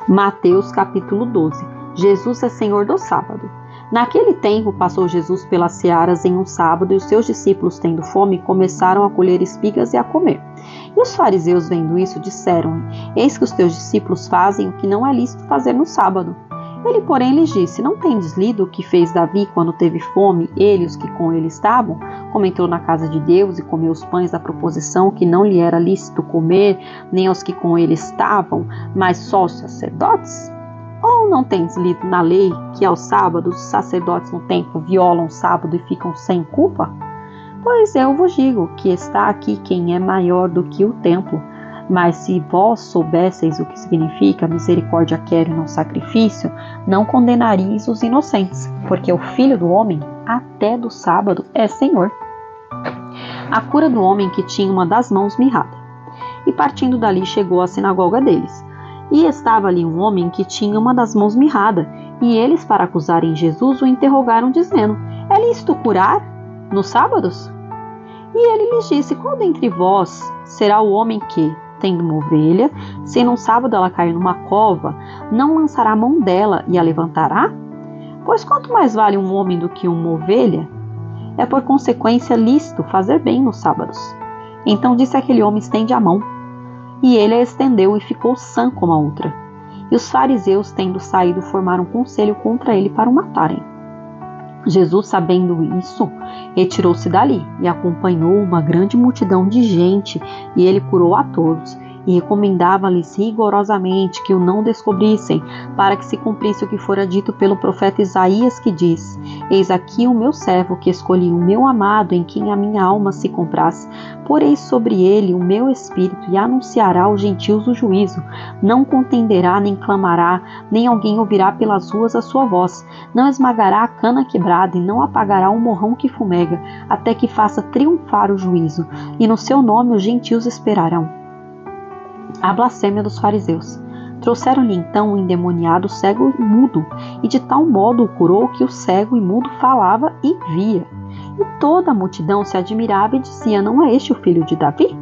Mateus capítulo 12. Jesus é Senhor do sábado. Naquele tempo passou Jesus pelas searas em um sábado, e os seus discípulos, tendo fome, começaram a colher espigas e a comer. E os fariseus, vendo isso, disseram-lhe: Eis que os teus discípulos fazem o que não é lícito fazer no sábado. Ele, porém, lhes disse: Não tendes lido o que fez Davi quando teve fome, ele e os que com ele estavam? Como entrou na casa de Deus e comeu os pães da proposição, que não lhe era lícito comer, nem aos que com ele estavam, mas só aos sacerdotes? Ou não tens lido na lei que aos sábados os sacerdotes no templo violam o sábado e ficam sem culpa? Pois eu vos digo que está aqui quem é maior do que o templo. Mas se vós soubesseis o que significa misericórdia quero e não sacrifício, não condenaríeis os inocentes, porque o Filho do Homem, até do sábado, é Senhor. A cura do homem que tinha uma das mãos mirrada. E partindo dali chegou à sinagoga deles. E estava ali um homem que tinha uma das mãos mirrada, e eles, para acusarem Jesus, o interrogaram, dizendo: É lícito curar nos sábados? E ele lhes disse: Qual dentre vós será o homem que, tendo uma ovelha, se num sábado ela cair numa cova, não lançará a mão dela e a levantará? Pois quanto mais vale um homem do que uma ovelha? É por consequência lícito fazer bem nos sábados. Então disse aquele homem: Estende a mão. E ele a estendeu e ficou sã como a outra. E os fariseus, tendo saído, formaram conselho contra ele para o matarem. Jesus, sabendo isso, retirou-se dali e acompanhou uma grande multidão de gente, e ele curou a todos. E recomendava-lhes rigorosamente que o não descobrissem, para que se cumprisse o que fora dito pelo profeta Isaías, que diz: Eis aqui o meu servo que escolhi, o meu amado, em quem a minha alma se compraz. Porei sobre ele o meu espírito, e anunciará aos gentios o juízo. Não contenderá, nem clamará, nem alguém ouvirá pelas ruas a sua voz. Não esmagará a cana quebrada, e não apagará o morrão que fumega, até que faça triunfar o juízo. E no seu nome os gentios esperarão. A blasfêmia dos fariseus. Trouxeram-lhe então um endemoniado cego e mudo, e de tal modo o curou que o cego e mudo falava e via. E toda a multidão se admirava e dizia: Não é este o filho de Davi?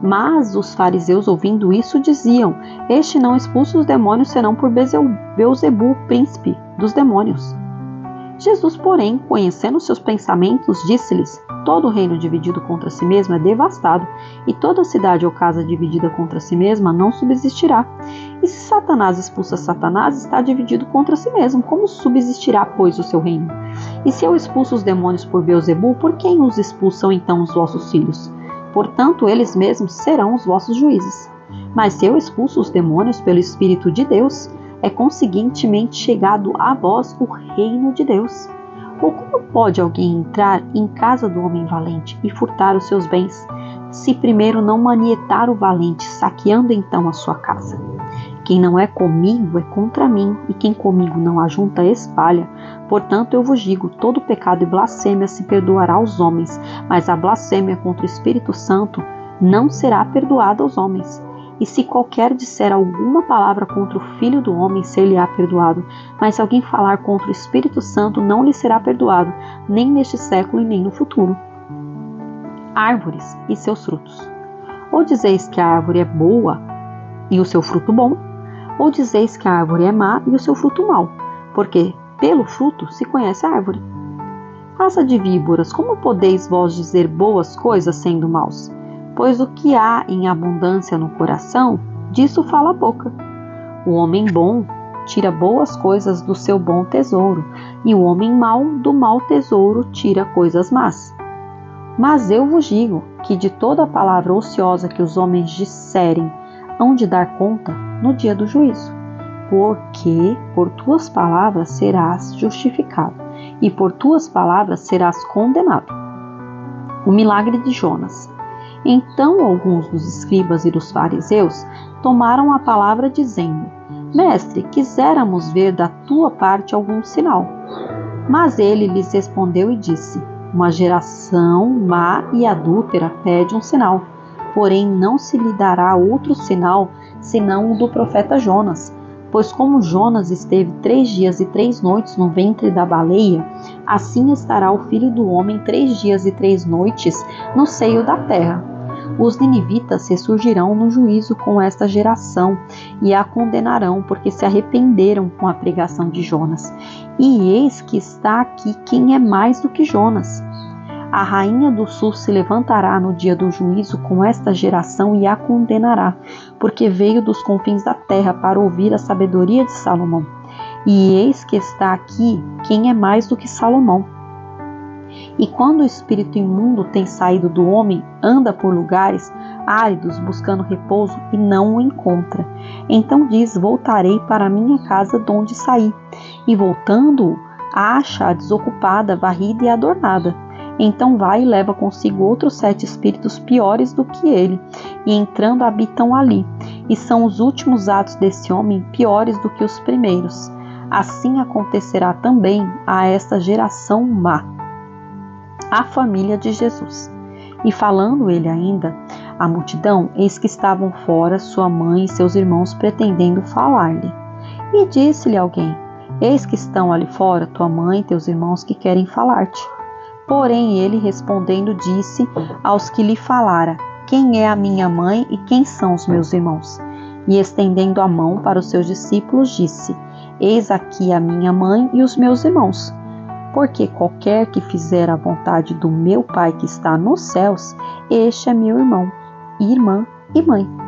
Mas os fariseus, ouvindo isso, diziam: Este não expulsa os demônios senão por Beelzebul, príncipe dos demônios. Jesus, porém, conhecendo seus pensamentos, disse-lhes: Todo reino dividido contra si mesmo é devastado, e toda cidade ou casa dividida contra si mesma não subsistirá. E se Satanás expulsa Satanás, está dividido contra si mesmo. Como subsistirá, pois, o seu reino? E se eu expulso os demônios por Beelzebul, por quem os expulsam então os vossos filhos? Portanto, eles mesmos serão os vossos juízes. Mas se eu expulso os demônios pelo Espírito de Deus, é conseguintemente chegado a vós o reino de Deus. Ou como pode alguém entrar em casa do homem valente e furtar os seus bens, se primeiro não manietar o valente, saqueando então a sua casa? Quem não é comigo é contra mim, e quem comigo não ajunta espalha. Portanto, eu vos digo: todo pecado e blasfêmia se perdoará aos homens, mas a blasfêmia contra o Espírito Santo não será perdoada aos homens. E se qualquer disser alguma palavra contra o Filho do Homem, ser-lhe-á perdoado. Mas se alguém falar contra o Espírito Santo, não lhe será perdoado, nem neste século e nem no futuro. Árvores e seus frutos. Ou dizeis que a árvore é boa e o seu fruto bom, ou dizeis que a árvore é má e o seu fruto mau, porque pelo fruto se conhece a árvore. Raça de víboras, como podeis vós dizer boas coisas sendo maus? Pois o que há em abundância no coração, disso fala a boca. O homem bom tira boas coisas do seu bom tesouro, e o homem mau do mau tesouro tira coisas más. Mas eu vos digo que de toda palavra ociosa que os homens disserem, hão de dar conta no dia do juízo. Porque por tuas palavras serás justificado, e por tuas palavras serás condenado. O milagre de Jonas. Então alguns dos escribas e dos fariseus tomaram a palavra, dizendo: Mestre, quiséramos ver da tua parte algum sinal. Mas ele lhes respondeu e disse: Uma geração má e adúltera pede um sinal, porém não se lhe dará outro sinal, senão o do profeta Jonas. Pois como Jonas esteve 3 dias e 3 noites no ventre da baleia, assim estará o Filho do Homem 3 dias e 3 noites no seio da terra. Os ninivitas ressurgirão no juízo com esta geração e a condenarão, porque se arrependeram com a pregação de Jonas. E eis que está aqui quem é mais do que Jonas. A rainha do sul se levantará no dia do juízo com esta geração e a condenará, porque veio dos confins da terra para ouvir a sabedoria de Salomão. E eis que está aqui quem é mais do que Salomão. E quando o espírito imundo tem saído do homem, anda por lugares áridos buscando repouso e não o encontra. Então diz: voltarei para a minha casa de onde saí. E voltando, a acha desocupada, varrida e adornada. Então vai e leva consigo outros 7 espíritos piores do que ele, e entrando habitam ali. E são os últimos atos desse homem piores do que os primeiros. Assim acontecerá também a esta geração má. A família de Jesus. E falando ele ainda à multidão, eis que estavam fora sua mãe e seus irmãos pretendendo falar-lhe. E disse-lhe alguém: eis que estão ali fora tua mãe e teus irmãos que querem falar-te. Porém ele respondendo disse aos que lhe falara: quem é a minha mãe e quem são os meus irmãos? E estendendo a mão para os seus discípulos disse: eis aqui a minha mãe e os meus irmãos. Porque qualquer que fizer a vontade do meu Pai que está nos céus, este é meu irmão, irmã e mãe.